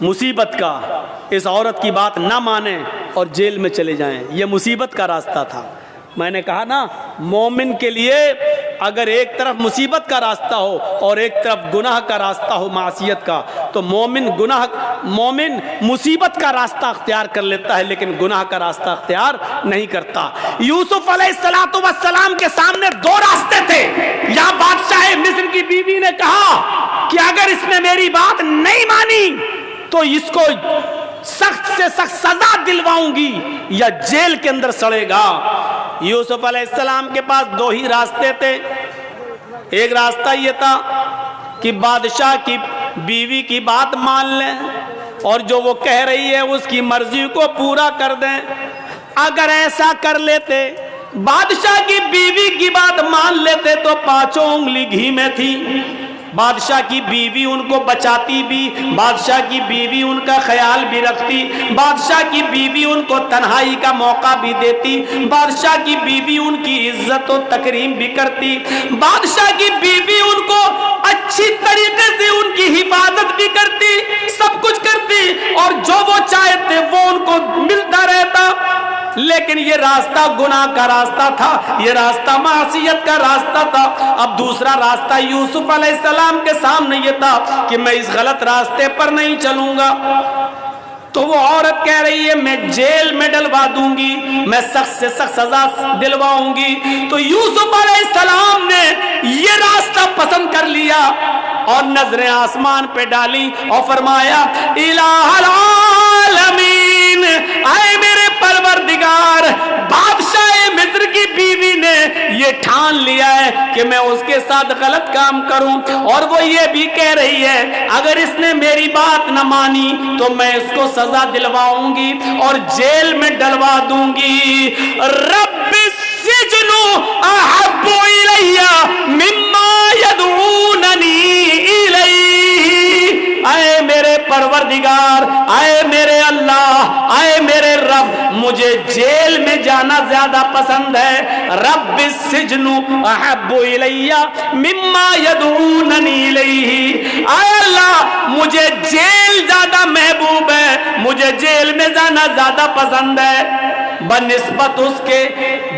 A: مصیبت کا، اس عورت کی بات نہ مانیں اور جیل میں چلے جائیں، یہ مصیبت کا راستہ تھا۔ میں نے کہا نا، مومن کے لیے اگر ایک طرف مصیبت کا راستہ ہو اور ایک طرف گناہ کا راستہ ہو، معصیت کا، تو مومن مصیبت کا راستہ اختیار کر لیتا ہے لیکن گناہ کا راستہ اختیار نہیں کرتا۔ یوسف علیہ السلام کے سامنے دو راستے تھے۔ یا بادشاہ مصر کی بیوی نے کہا کہ اگر اس نے میری بات نہیں مانی تو اس کو سخت سے سخت سزا دلواؤں گی یا جیل کے اندر سڑے گا۔ یوسف علیہ السلام کے پاس دو ہی راستے تھے۔ ایک راستہ یہ تھا کہ بادشاہ کی بیوی کی بات مان لیں اور جو وہ کہہ رہی ہے اس کی مرضی کو پورا کر دیں۔ اگر ایسا کر لیتے، بادشاہ کی بیوی کی بات مان لیتے تو پانچوں انگلی گھی میں تھی۔ بادشاہ کی بیوی ان کو بچاتی بھی، بادشاہ کی بیوی ان کا خیال بھی رکھتی، بادشاہ کی بیوی ان کو تنہائی کا موقع بھی دیتی، بادشاہ کی بیوی ان کی عزت و تکریم بھی کرتی، بادشاہ کی بیوی ان کو اچھی طریقے سے ان کی حفاظت بھی کرتی، سب کچھ کرتی اور جو وہ چاہتے وہ ان کو ملتا رہتا۔ لیکن یہ راستہ گناہ کا راستہ تھا، یہ راستہ معصیت کا راستہ تھا۔ اب دوسرا راستہ یوسف علیہ السلام کے سامنے یہ تھا کہ میں اس غلط راستے پر نہیں چلوں گا۔ تو وہ عورت کہہ رہی ہے میں جیل میں ڈلوا دوں گی، میں سخت سے سخت سزا دلواؤں گی۔ تو یوسف علیہ السلام نے یہ راستہ پسند کر لیا اور نظریں آسمان پہ ڈالی اور فرمایا الہ العالمین، اے میرے پروردگار، بادشاہ مصر کی بیوی نے یہ ٹھان لیا ہے کہ میں اس کے ساتھ غلط کام کروں، اور وہ یہ بھی کہہ رہی ہے اگر اس نے میری بات نہ مانی تو میں اس کو سزا دلواؤں گی اور جیل میں ڈلوا دوں گی۔ رب السجن احب الی مما یدعوننی الیہ، اے میرے پروردگار، اے میرے اللہ، اے میرے رب، مجھے جیل میں جانا زیادہ پسند ہے۔ رب السجن احب الی مما یدعوننی الیہ، اے اللہ مجھے جیل زیادہ محبوب ہے، مجھے جیل میں جانا زیادہ پسند ہے بنسبت اس کے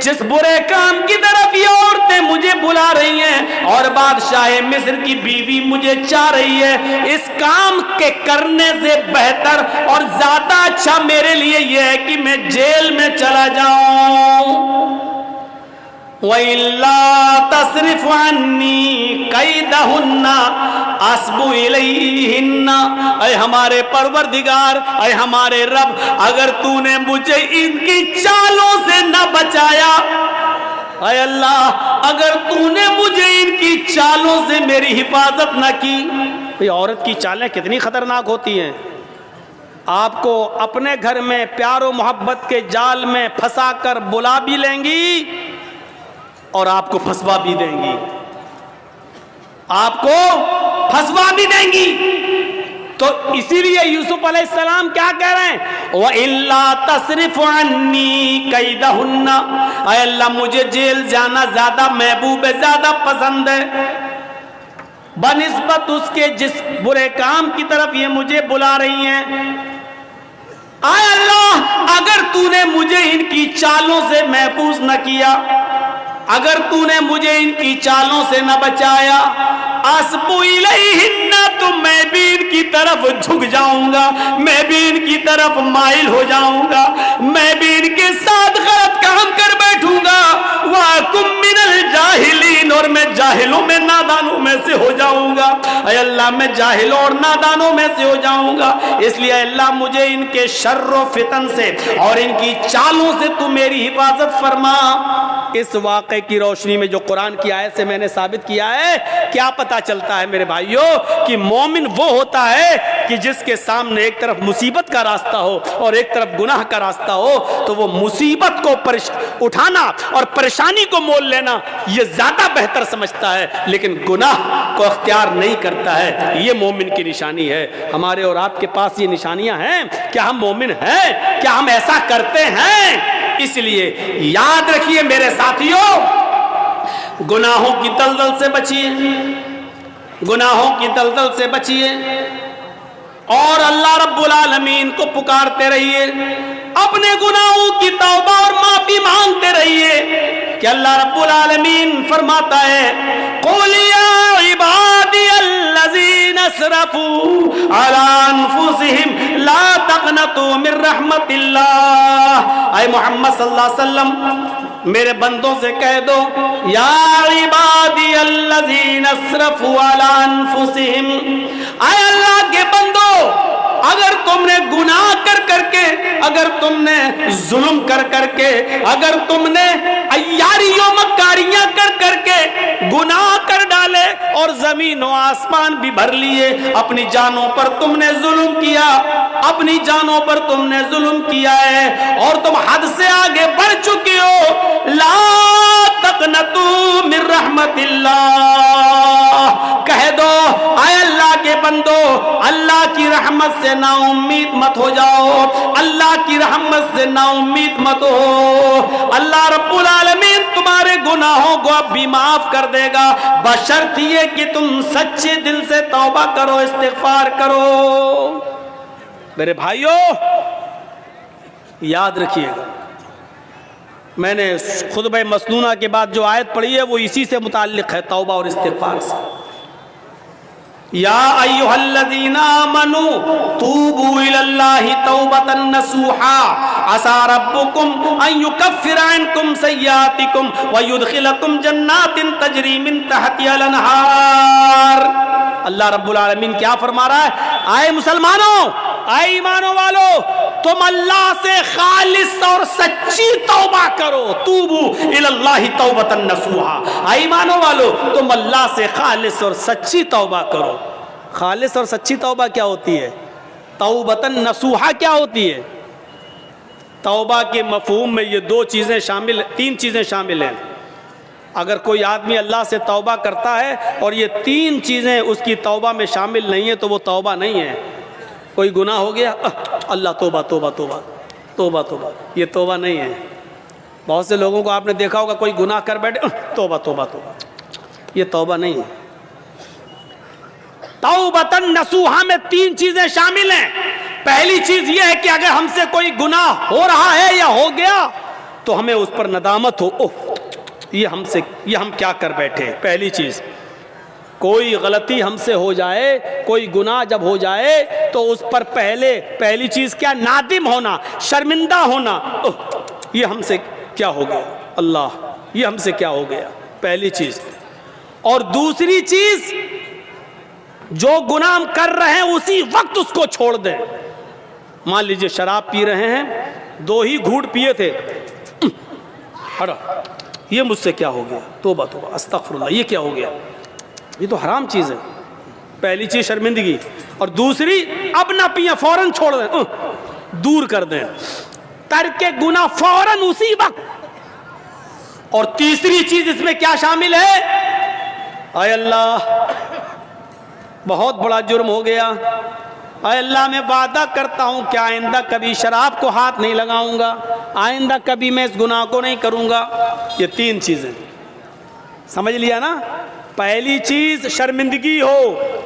A: جس برے کام کی طرف یہ عورتیں مجھے بلا رہی ہیں اور بادشاہ مصر کی بیوی مجھے چاہ رہی ہے۔ اس کام کے کرنے سے بہتر اور زیادہ اچھا میرے لیے یہ ہے کہ میں جیل میں چلا جاؤں۔ وَإِلَّا تَصْرِفْ عَنِّي كَيْدَهُنَّ أَصْبُ إِلَيْهِنَّ، اے ہمارے پروردگار، اے ہمارے رب، اگر تو نے مجھے ان کی چالوں سے نہ بچایا، اے اللہ اگر تو نے مجھے ان کی چالوں سے میری حفاظت نہ کی۔ یہ عورت کی چالیں کتنی خطرناک ہوتی ہیں، آپ کو اپنے گھر میں پیار و محبت کے جال میں پھنسا کر بلا بھی لیں گی اور آپ کو پھنسوا بھی دیں گی، آپ کو پھنسوا بھی دیں گی۔ تو اسی لیے یوسف علیہ السلام کیا کہہ رہے ہیں، وَإِلَّا تَصْرِفْ عَنِّي كَيْدَهُنَّ، اے اللہ مجھے جیل جانا زیادہ محبوب ہے، زیادہ پسند ہے بنسبت اس کے جس برے کام کی طرف یہ مجھے بلا رہی ہیں۔ اے اللہ اگر تو نے مجھے ان کی چالوں سے محفوظ نہ کیا، اگر تو نے مجھے ان کی چالوں سے نہ بچایا، اسبو الیہن، تو میں بھی ان کی طرف جھک جاؤں گا، میں بھی ان کی طرف مائل ہو جاؤں گا، میں بھی ان کے ساتھ غلط کام کر بیٹھوں گا، وَأَكُن مِّنَ الْجَاهِلِينَ، اور میں جاہلوں میں نادانوں میں سے ہو جاؤں گا۔ اے اللہ میں جاہلوں اور نادانوں میں سے ہو جاؤں گا، اس لیے اللہ مجھے ان کے شر و فتن سے اور ان کی چالوں سے تو میری حفاظت فرما۔ اس واقعے کی روشنی میں جو قرآن کی آیت سے میں نے ثابت کیا ہے، کیا پتہ چلتا ہے میرے بھائیوں کہ مومن وہ ہوتا ہے کہ جس کے سامنے ایک طرف مصیبت کا راستہ ہو اور ایک طرف گناہ کا راستہ ہو، تو وہ مصیبت کو اٹھانا اور پریشانی کو مول لینا یہ زیادہ بہتر سمجھتا ہے، لیکن گناہ کو اختیار نہیں کرتا ہے۔ یہ مومن کی نشانی ہے۔ ہمارے اور آپ کے پاس یہ نشانیاں ہیں؟ کیا ہم مومن ہیں؟ کیا ہم ایسا کرتے ہیں؟ اس لیے یاد رکھیے میرے ساتھیوں، گناہوں کی دلدل سے بچیے، گناہوں کی دلدل سے بچیے اور اللہ رب العالمین کو پکارتے رہیے، اپنے گناہوں کی توبہ اور معافی مانگتے رہیے کہ اللہ رب العالمین فرماتا ہے قُلْ يَا عِبَادِيَ الَّذِينَ اسْرَفُوا عَلَىٰ أَنفُسِهِمْ لَا تَقْنَطُوا مِن رَحْمَتِ اللَّهِ۔ اے محمد صلی اللہ علیہ وسلم میرے بندوں سے کہہ دو، یا عبادی الذین اسرفوا علی انفسہم، اے اللہ کے بندو، اگر تم نے گناہ کر کے، اگر تم نے ظلم کر کے، اگر تم نے عیاریوں مکاریاں کر کے گناہ کر ڈالے اور زمین و آسمان بھی بھر لیے، اپنی جانوں پر تم نے ظلم کیا، اپنی جانوں پر تم نے ظلم کیا ہے اور تم حد سے آگے بڑھ چکے ہو، لا تقنطوا من رحمت اللہ، کہہ دو اے اللہ کے بندو، اللہ کی رحمت سے نا امید مت ہو جاؤ، اللہ کی رحمت سے نا امید مت ہو، اللہ رب العالمین تمہارے گناہوں کو اب بھی معاف کر دے گا، بشرط یہ کہ تم سچے دل سے توبہ کرو، استغفار کرو۔ میرے بھائیوں یاد رکھیے گا، میں نے خطبہ مسنونہ کے بعد جو آیت پڑھی ہے وہ اسی سے متعلق ہے، توبہ اور استغفار سے۔ یا ایھا الذین آمنوا توبوا الی اللہ توبۃ نصوحا عسى ربکم ان یکفر عنکم سیئاتکم ویدخلکم جنات تجری من تحتها الانہار۔ اللہ رب العالمین کیا فرما رہا ہے؟ اے مسلمانوں، اے ایمانوں والو، تم اللہ سے خالص اور سچی توبہ کرو، توبو الی اللہ توبۃ نصوحا، اے ایمانوں والو تم اللہ سے خالص اور سچی توبہ کرو۔ خالص اور سچی توبہ کیا ہوتی ہے؟ توبۃ نصوحا کیا ہوتی ہے؟ توبہ کے مفہوم میں یہ تین چیزیں شامل ہیں۔ اگر کوئی آدمی اللہ سے توبہ کرتا ہے اور یہ تین چیزیں اس کی توبہ میں شامل نہیں ہیں تو وہ توبہ نہیں ہے۔ کوئی گناہ ہو گیا، اللہ توبہ توبہ توبہ توبہ توبہ، یہ توبہ نہیں ہے۔ بہت سے لوگوں کو آپ نے دیکھا ہوگا کوئی گناہ کر بیٹھے، توبہ توبہ توبہ، یہ توبہ نہیں ہے۔ توبۃ نصوحا میں تین چیزیں شامل ہیں۔ پہلی چیز یہ ہے کہ اگر ہم سے کوئی گناہ ہو رہا ہے یا ہو گیا تو ہمیں اس پر ندامت ہو، یہ ہم کیا کر بیٹھے۔ پہلی چیز، کوئی غلطی ہم سے ہو جائے، کوئی گناہ جب ہو جائے تو اس پر پہلی چیز کیا؟ نادم ہونا، شرمندہ ہونا، یہ ہم سے کیا ہو گیا، اللہ یہ ہم سے کیا ہو گیا، پہلی چیز۔ اور دوسری چیز، جو گناہ ہم کر رہے ہیں اسی وقت اس کو چھوڑ دیں۔ مان لیجئے شراب پی رہے ہیں، 2 ہی گھونٹ پیے تھے، یہ مجھ سے کیا ہو گیا، توبہ توبہ استغفر اللہ، یہ کیا ہو گیا، یہ تو حرام چیز ہے۔ پہلی چیز شرمندگی، اور دوسری اب نہ پیئیں، فوراً چھوڑ دیں، دور کر دیں، ترک گناہ فوراً اسی وقت۔ اور تیسری چیز اس میں کیا شامل ہے؟ اے اللہ بہت بڑا جرم ہو گیا، اے اللہ میں وعدہ کرتا ہوں کہ آئندہ کبھی شراب کو ہاتھ نہیں لگاؤں گا، آئندہ کبھی میں اس گناہ کو نہیں کروں گا۔ یہ تین چیزیں سمجھ لیا نا؟ پہلی چیز شرمندگی ہو،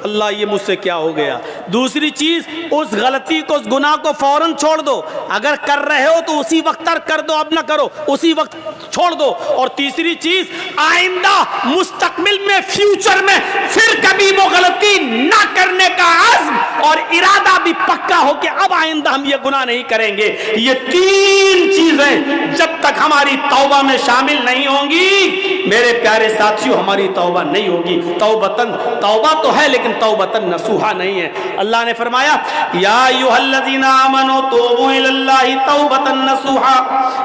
A: اللہ یہ مجھ سے کیا ہو گیا۔ دوسری چیز، اس غلطی کو، اس گناہ کو فوراً چھوڑ دو، اگر کر رہے ہو تو اسی وقت ترک کر دو، اب نہ کرو، اسی وقت چھوڑ دو۔ اور تیسری چیز، آئندہ مستقبل میں، فیوچر میں پھر کبھی وہ غلطی نہ کرنے کا عزم اور ارادہ بھی پکا ہو کہ اب آئندہ ہم یہ گناہ نہیں کریں گے۔ یہ تین چیزیں جب تک ہماری توبہ میں شامل نہیں ہوں گی، میرے پیارے ساتھیوں ہماری توبہ نہیں ہوگی۔ توبتن، توبہ تو ہے لیکن توبتن نصوحہ نہیں ہے۔ اللہ نے فرمایا یا ایھا الذین آمنوا توبوا الی اللہ توبتن نصوحا،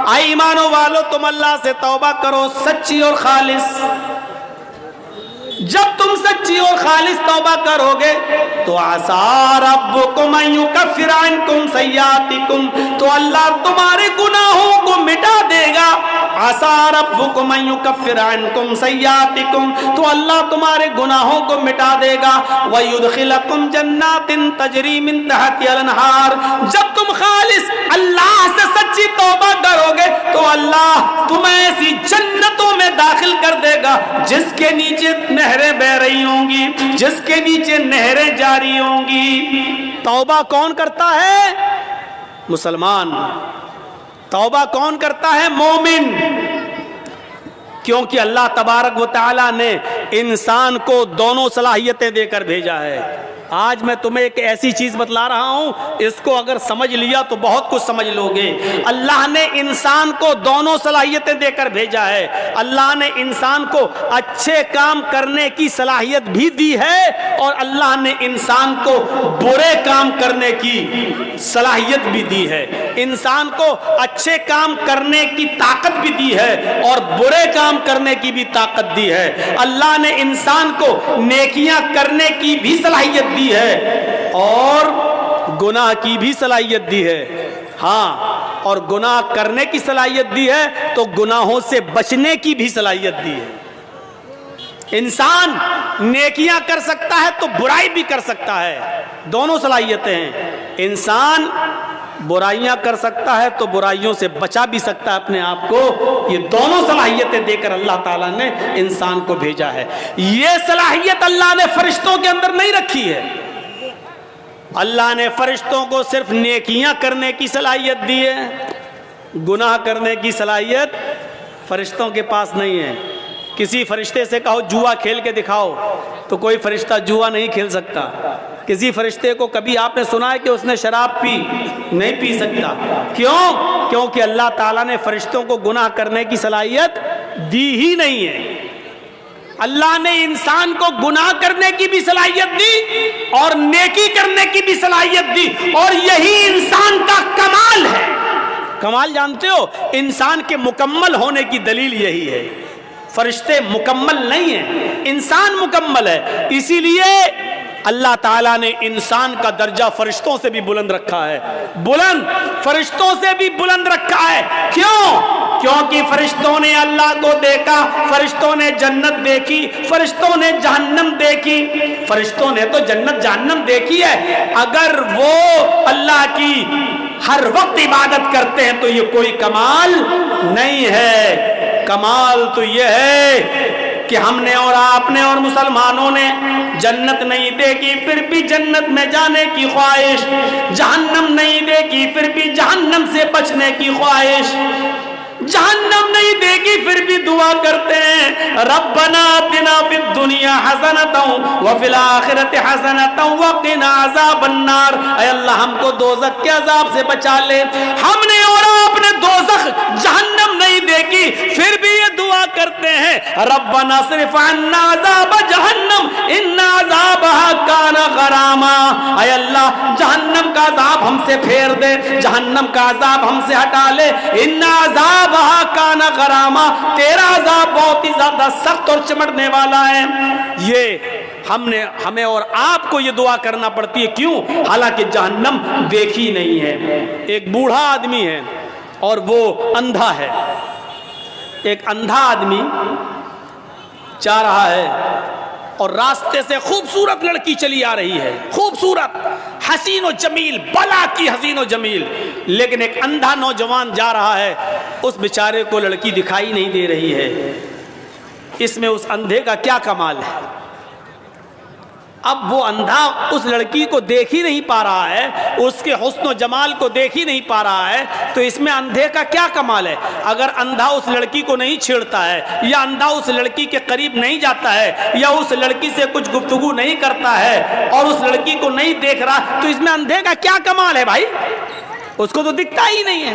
A: اے ایمانو والو تم اللہ سے توبہ کرو سچی اور خالص۔ جب تم سچی اور خالص توبہ کرو گے تو عسیٰ ربکم ان یکفر عنکم سیئاتکم، تو اللہ تمہارے گناہوں کو مٹا دے گا۔ عسیٰ ربکم ان یکفر عنکم سیئاتکم، تو اللہ تمہارے گناہوں کو مٹا دے گا۔ ویدخلکم جنات تجری من تحتہا الانہار، جب تم خالص اللہ سے سچی توبہ کرو گے تو اللہ تمہیں ایسی جنتوں میں داخل کر دے گا جس کے نیچے نہریں بہ رہی ہوں گی، جس کے نیچے نہریں جاری ہوں گی۔ توبہ کون کرتا ہے؟ مسلمان۔ توبہ کون کرتا ہے؟ مومن۔ کیونکہ اللہ تبارک و تعالی نے انسان کو دونوں صلاحیتیں دے کر بھیجا ہے۔ آج میں تمہیں ایک ایسی چیز بتلا رہا ہوں، اس کو اگر سمجھ لیا تو بہت کچھ سمجھ لو گے۔ اللہ نے انسان کو دونوں صلاحیتیں دے کر بھیجا ہے۔ اللہ نے انسان کو اچھے کام کرنے کی صلاحیت بھی دی ہے اور اللہ نے انسان کو برے کام کرنے کی صلاحیت بھی دی ہے۔ انسان کو اچھے کام کرنے کی طاقت بھی دی ہے اور برے کام کرنے کی بھی طاقت دی ہے۔ اللہ نے انسان کو نیکیاں کرنے کی بھی صلاحیت دی ہے اور گناہ کی بھی صلاحیت دی ہے۔ ہاں، اور گناہ کرنے کی صلاحیت دی ہے تو گناہوں سے بچنے کی بھی صلاحیت دی ہے۔ انسان نیکیاں کر سکتا ہے تو برائی بھی کر سکتا ہے، دونوں صلاحیتیں ہیں۔ انسان برائیاں کر سکتا ہے تو برائیوں سے بچا بھی سکتا ہے اپنے آپ کو۔ یہ دونوں صلاحیتیں دے کر اللہ تعالیٰ نے انسان کو بھیجا ہے۔ یہ صلاحیت اللہ نے فرشتوں کے اندر نہیں رکھی ہے۔ اللہ نے فرشتوں کو صرف نیکیاں کرنے کی صلاحیت دی ہے، گناہ کرنے کی صلاحیت فرشتوں کے پاس نہیں ہے۔ کسی فرشتے سے کہو جوا کھیل کے دکھاؤ تو کوئی فرشتہ جوا نہیں کھیل سکتا۔ کسی فرشتے کو کبھی آپ نے سنا ہے کہ اس نے شراب پی؟ نہیں پی سکتا۔ کیوں؟ کیونکہ اللہ تعالیٰ نے فرشتوں کو گناہ کرنے کی صلاحیت دی ہی نہیں ہے۔ اللہ نے انسان کو گناہ کرنے کی بھی صلاحیت دی اور نیکی کرنے کی بھی صلاحیت دی، اور یہی انسان کا کمال ہے۔ کمال جانتے ہو؟ انسان کے مکمل ہونے کی دلیل یہی ہے۔ فرشتے مکمل نہیں ہیں، انسان مکمل ہے۔ اسی لیے اللہ تعالیٰ نے انسان کا درجہ فرشتوں سے بھی بلند رکھا ہے، بلند، فرشتوں سے بھی بلند رکھا ہے۔ کیوں؟ کیونکہ فرشتوں نے اللہ کو دیکھا، فرشتوں نے جنت دیکھی، فرشتوں نے جہنم دیکھی۔ فرشتوں نے تو جنت جہنم دیکھی ہے، اگر وہ اللہ کی ہر وقت عبادت کرتے ہیں تو یہ کوئی کمال نہیں ہے۔ کمال تو یہ ہے کہ ہم نے اور آپ نے اور مسلمانوں نے جنت نہیں دیکھی پھر بھی جنت میں جانے کی خواہش، جہنم نہیں دیکھی پھر بھی جہنم سے بچنے کی خواہش، جہنم نہیں دیکھی پھر بھی دعا کرتے ہیں ربنا آتنا فی الدنیا حسنۃ وفی الآخرۃ حسنۃ وقنا عذاب النار، اے اللہ ہم کو دوزخ کے عذاب سے بچا لے۔ ہم نے اور آپ نے دوزخ جہنم نہیں دیکھی پھر بھی یہ دعا کرتے ہیں ربنا اصرف عنا عذاب جہنم ان عذابها کان غراما، اے اللہ جہنم کا عذاب ہم سے پھیر دے، جہنم کا عذاب ہم سے ہٹا لے۔ ان عذاب کانا غراما، تیرا عذاب بہت ہی زیادہ سخت اور چمٹنے والا ہے۔ یہ ہمیں اور آپ کو یہ دعا کرنا پڑتی ہے۔ کیوں؟ حالانکہ جہنم دیکھی نہیں ہے۔ ایک بوڑھا آدمی ہے اور وہ اندھا ہے۔ ایک اندھا آدمی جا رہا ہے اور راستے سے خوبصورت لڑکی چلی آ رہی ہے، خوبصورت، حسین و جمیل، بلا کی حسین و جمیل، لیکن ایک اندھا نوجوان جا رہا ہے، اس بیچارے کو لڑکی دکھائی نہیں دے رہی ہے۔ اس میں اس اندھے کا کیا کمال ہے؟ اب وہ اندھا اس لڑکی کو دیکھ ہی نہیں پا رہا ہے، اس کے حسن و جمال کو دیکھ ہی نہیں پا رہا ہے، تو اس میں اندھے کا کیا کمال ہے؟ اگر اندھا اس لڑکی کو نہیں چھیڑتا ہے یا اندھا اس لڑکی کے قریب نہیں جاتا ہے یا اس لڑکی سے کچھ گفتگو نہیں کرتا ہے اور اس لڑکی کو نہیں دیکھ رہا، تو اس میں اندھے کا کیا کمال ہے بھائی؟ اس کو تو دکھتا ہی نہیں ہے۔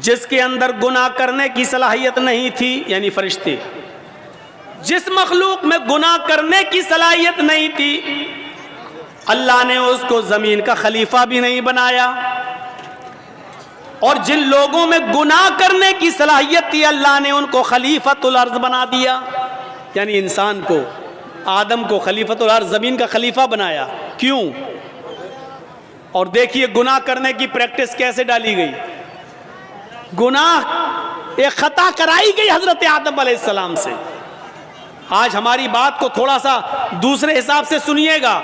A: جس کے اندر گناہ کرنے کی صلاحیت نہیں تھی، یعنی فرشتے، جس مخلوق میں گناہ کرنے کی صلاحیت نہیں تھی، اللہ نے اس کو زمین کا خلیفہ بھی نہیں بنایا، اور جن لوگوں میں گناہ کرنے کی صلاحیت تھی اللہ نے ان کو خلیفۃ الارض بنا دیا، یعنی انسان کو، آدم کو خلیفۃ الارض، زمین کا خلیفہ بنایا۔ کیوں؟ اور دیکھیے گناہ کرنے کی پریکٹس کیسے ڈالی گئی، گناہ ایک خطا کرائی گئی حضرت آدم علیہ السلام سے۔ آج ہماری بات کو تھوڑا سا دوسرے حساب سے سنیے گا،